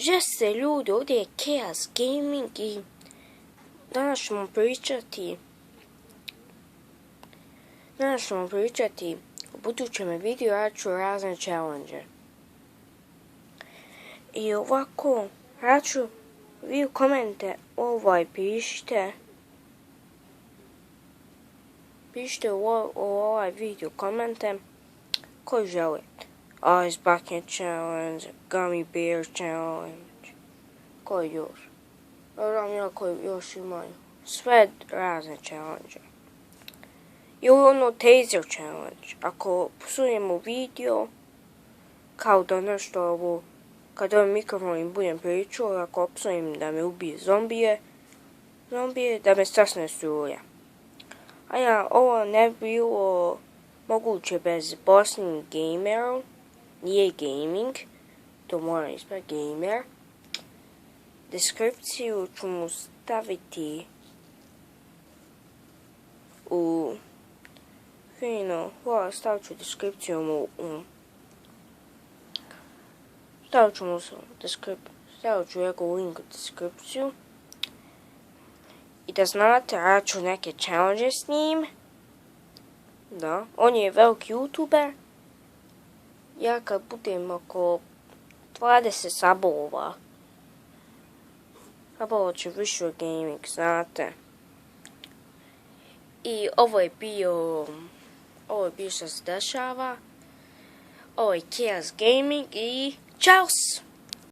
Jeste ljudi, ovdje je Chaos Gaming i danas ćemo pričati u budućem videu, ja ću razne challenge. I ovako, ja ću, vi u komente pišite u ovaj video komente koji želite. Ice Bucket Challenge, Gummy Bear Challenge, koji još? Ja koji još imaju. Sve razne challenge. I ono Taser Challenge. Ako psujemo video, kao da nešto ovo, kad ovaj mikrofon im budem pričao, ako psujem da me ubije zombije, da me stasne struja. A ja, ovo ne bi bilo moguće bez Boston Gameru, nije gaming, to moram ispraviti, gamer. Deskripciju ću mu staviti u stavit ću deskripciju mu stavit ću njegov link u deskripciju. I da znate, ja ću neke challenge s njim. Da, on je veliki youtuber. Ja kad budem oko 20 sabova ću više gaming, znate. I ovo je bio što se dešava. Ovo je Chaos Gaming i čaus!